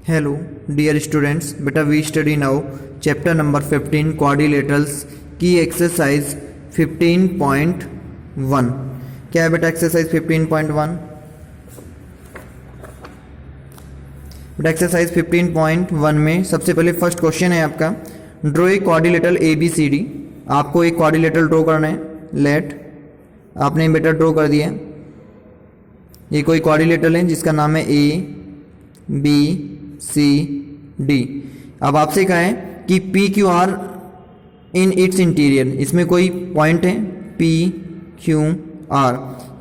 Hello, dear students. Beta, we study now chapter number 15 quadrilaterals की exercise 15.1. क्या है बेटा exercise 15.1? बेटा exercise 15.1 में सबसे पहले फर्स्ट क्वेश्चन है आपका, ड्रॉ ए क्वाड्रिलेटरल ABCD. आपको एक क्वाड्रिलेटरल ड्रॉ करना है. लेट आपने बेटा ड्रॉ कर दिया. ये कोई क्वाड्रिलेटरल है जिसका नाम है ABCD. अब आपसे कहा है कि PQR इन इट्स इंटीरियर, इसमें कोई पॉइंट है PQR,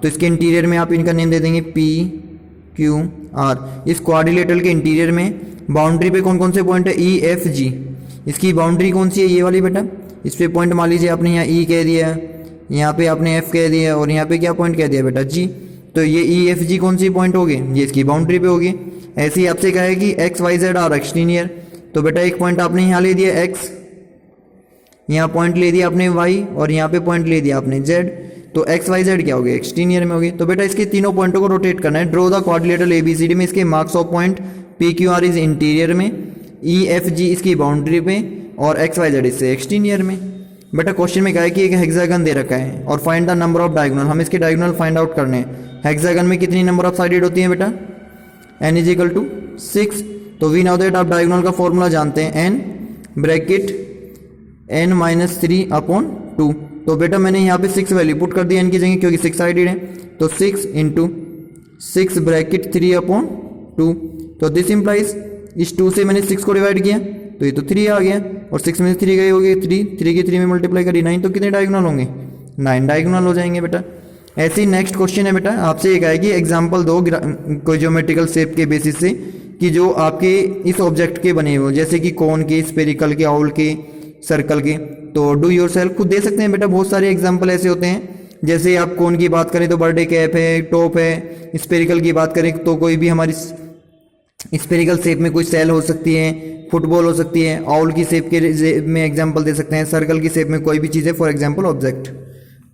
तो इसके इंटीरियर में आप इनका नेम दे देंगे PQR. इस क्वाड्रिलेटरल के इंटीरियर में बाउंड्री पे कौन कौन से पॉइंट है EFG. इसकी बाउंड्री कौन सी है, ये वाली बेटा. इस पे पॉइंट मान लीजिए आपने यहाँ E कह दिया, यहाँ पे आपने F कह दिया और यहाँ पे क्या पॉइंट कह दिया बेटा G. तो ये EFG कौन सी पॉइंट होगी, ये इसकी बाउंड्री पे होगी. ऐसे ही आपसे कहा है कि XYZ आर एक्सटीनियर, तो बेटा एक पॉइंट आपने यहाँ ले दिया X, यहाँ पॉइंट ले दिया आपने Y और यहाँ पे पॉइंट ले दिया आपने Z. तो XYZ क्या होगी, एक्सटीनियर में होगी. तो बेटा इसके तीनों पॉइंटों को रोटेट करना है. ड्रॉ द क्वाड्रिलेटरल ABCD में इसके marks of point PQR is interior में, EFG इसकी बाउंड्री पे और XYZ इससे एक्सटीनियर में. बेटा क्वेश्चन में कहा है कि एक हेक्सागन दे रखा है और find the number of diagonal. हम इसके डायगोनल फाइंड आउट करने हैं. हेक्सागन में कितनी नंबर ऑफ साइडेड होती है बेटा, n इज इक्वल टू 6. तो वी नाउ दैट आप डायगोनल का फॉर्मूला जानते हैं, n bracket n minus 3 upon 2. तो बेटा मैंने यहाँ पे 6 वैल्यू पुट कर दी n की जगह, क्योंकि 6 साइडेड है. तो 6 इंटू 6 ब्रैकेट 3 अपॉन 2. तो दिस इम्प्लाइज इस 2 से मैंने 6 को डिवाइड किया तो ये तो 3 आ गया, और 6 में से 3 गए हो गए 3 की 3 में मल्टीप्लाई करी 9. तो कितने डायगोनल होंगे, 9 डायगोनल हो जाएंगे बेटा. ऐसे ही नेक्स्ट क्वेश्चन है बेटा, आपसे एक है कि एग्जांपल दो कोई ज्योमेट्रिकल शेप के बेसिस से कि जो आपके इस ऑब्जेक्ट के बने हुए, जैसे कि कोन के, स्फेरिकल के, आउल के, सर्कल के. तो डू योर सेल्फ खुद दे सकते हैं बेटा. बहुत सारे एग्जाम्पल ऐसे होते हैं, जैसे आप कोन की बात करें तो बर्थडे कैप है, टॉप है. स्फेरिकल की बात करें तो कोई भी हमारी स्फेरिकल शेप में कोई सेल हो सकती है, फुटबॉल हो सकती है. आउल की शेप के में एग्जाम्पल दे सकते हैं. सर्कल की शेप में कोई भी चीज़ है, for example object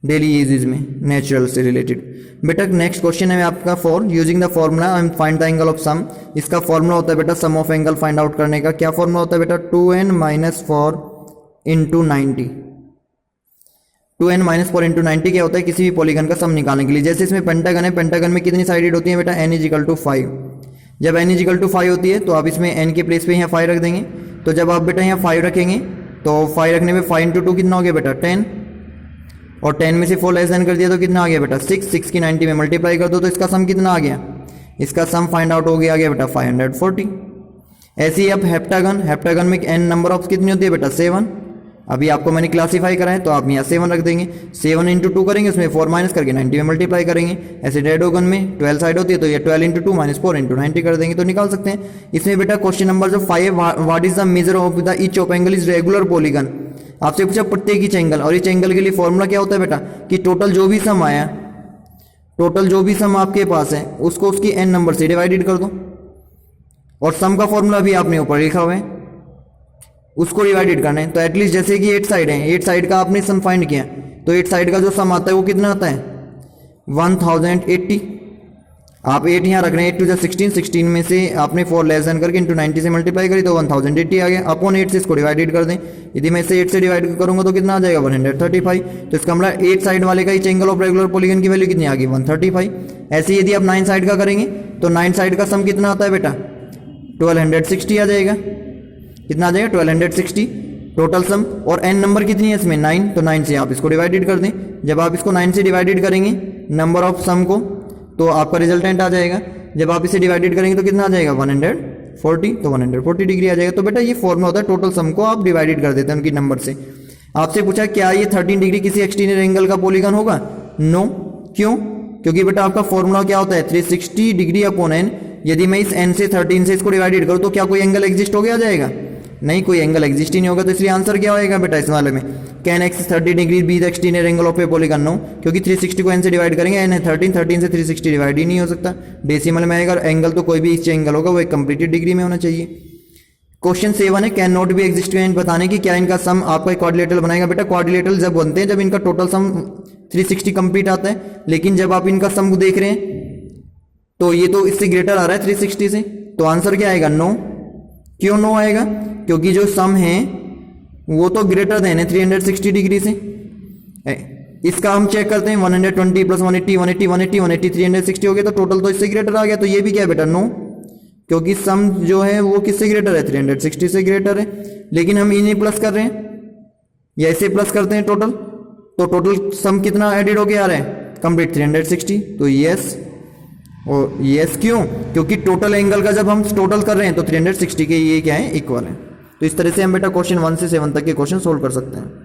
daily usages में नेचुरल से रिलेटेड. बेटा नेक्स्ट क्वेश्चन है आपका, for using the formula and find the angle of sum. इसका फॉर्मूला होता है बेटा sum of angle find out करने का. क्या फॉर्मूला होता है बेटा, 2n minus 4 into 90. 2n minus 4 into 90 क्या होता है, किसी भी पॉलीगन का सम निकालने के लिए. जैसे इसमें पेंटागन है, पेंटागन में कितनी साइडेड होती है बेटा, n इज इक्वल टू 5. जब n इज इक्वल टू 5 होती है तो आप इसमें n के प्लेस पे यहाँ 5 रख देंगे. तो जब आप बेटा यहाँ 5 रखेंगे तो 5 रखने में 5 इंटू 2 कितना हो गया बेटा 10, और 10 में से 4 लेस देन कर दिया तो कितना आ गया बेटा 6 की 90 में मल्टीप्लाई कर दो तो इसका सम कितना आ गया, इसका सम फाइंड आउट हो गया बेटा 540. ऐसे ही अब हेप्टागन, हेप्टागन में n नंबर ऑफ कितनी होती है बेटा 7. अभी आपको मैंने क्लासीफाई करा है तो आप यहाँ 7 रख देंगे. 7 इंटू 2 करेंगे, उसमें 4 माइनस करके 90 में मल्टीप्लाई करेंगे. ऐसे डेडोगन में 12 साइड होती है तो ये 12 इंटू 2 माइनस 4 इंटू 90 कर देंगे तो निकाल सकते हैं. इसमें बेटा क्वेश्चन नंबर जो 5, what is the measure of the each of angle is regular polygon. आपसे पूछा प्रत्येक ईच एंगल, और ईच एंगल के लिए फॉर्मूला क्या होता है बेटा कि टोटल जो भी सम आया, टोटल जो भी सम आपके पास है उसको उसकी n नंबर से डिवाइडेड कर दो, और सम का फॉर्मूला भी आपने ऊपर लिखा हुआ है, उसको डिवाइडेड करना है. तो एटलीस्ट जैसे कि 8 साइड है, 8 साइड का आपने सम फाइंड किया तो 8 साइड का जो सम आता है वो कितना आता है 1080. आप 8 यहाँ रख रहे हैं, 8 टू 16, 16 में से आपने 4 लेस देन करके इंटू 90 से मल्टीप्लाई करी तो 1080 आ गया. अपॉन 8 से इसको डिवाइडेड कर दें. यदि मैं इसे 8 से डिवाइड करूंगा तो कितना आ जाएगा 135. तो इसका मतलब 8 साइड वाले का ही एंगल ऑफ रेगुलर पॉलीगन की वैल्यू कितनी आ गई 135. ऐसे यदि आप 9 साइड का करेंगे तो 9 साइड का सम कितना आता है बेटा 1260 आ जाएगा. कितना आ जाएगा 1260 टोटल सम. और n नंबर कितनी है इसमें 9, तो 9 से आप इसको डिवाइडेड कर दें. जब आप इसको 9 से डिवाइडेड करेंगे नंबर ऑफ सम को तो आपका रिजल्टेंट आ जाएगा. जब आप इसे डिवाइडेड करेंगे तो कितना आ जाएगा 140, तो 140 डिग्री आ जाएगा. तो बेटा ये फॉर्मूला होता है, टोटल सम को आप डिवाइडेड कर देते हैं उनकी नंबर से. आपसे पूछा क्या ये 13 डिग्री किसी एक्सटीरियर एंगल का पॉलीगन होगा, नो. क्यों, क्योंकि बेटा आपका फॉर्मूला क्या होता है 360 डिग्री अपॉन n. यदि मैं इस n से 13 से इसको डिवाइडेड करूँ तो क्या कोई एंगल एग्जिस्ट हो गया जाएगा, नहीं, कोई एंगल एग्जिस्ट ही नहीं होगा. तो इसलिए आंसर क्या होएगा बेटा इस वाले में, can x 30 degree be the exterior angle of a polygon, no. क्योंकि 360 को n से डिवाइड करेंगे, n है 13 से 360 डिवाइड ही नहीं हो सकता. डेसिमल में आएगा. एंगल तो कोई भी इस एंगल होगा वो एक कंप्लीटेड डिग्री में होना चाहिए. क्वेश्चन 7 है, कैन नॉट बी एग्जिस्ट बताने की क्या इनका सम आपका एक क्वाड्रिलेटरल बनाएगा. बेटा क्वाड्रिलेटरल जब बनते हैं जब इनका टोटल सम 360 कंप्लीट आता है, लेकिन जब आप इनका सम देख रहे हैं तो ये तो इससे ग्रेटर आ रहा है 360 से, तो आंसर क्या आएगा नो. क्यों नो आएगा? क्योंकि जो सम है वो तो ग्रेटर देन है 360 डिग्री से। इसका हम चेक करते हैं 120 प्लस 180 180 180 180 360 हो गया, तो टोटल तो इससे ग्रेटर आ गया, तो ये भी क्या है बेटा? नो, क्योंकि सम जो है वो किससे ग्रेटर है? 360 से ग्रेटर है। लेकिन हम इन्हें प्लस कर रहे हैं या इसे प्लस करते हैं टोटल, तो टोटल सम कितना एडेड होके आ रहा है? कंप्लीट 360, तो यस। और यस क्यों? क्योंकि टोटल एंगल का जब हम टोटल कर रहे हैं तो 360 के ये क्या है? इक्वल है। तो इस तरह से हम बेटा क्वेश्चन 1 से 7 तक के क्वेश्चन सोल्व कर सकते हैं।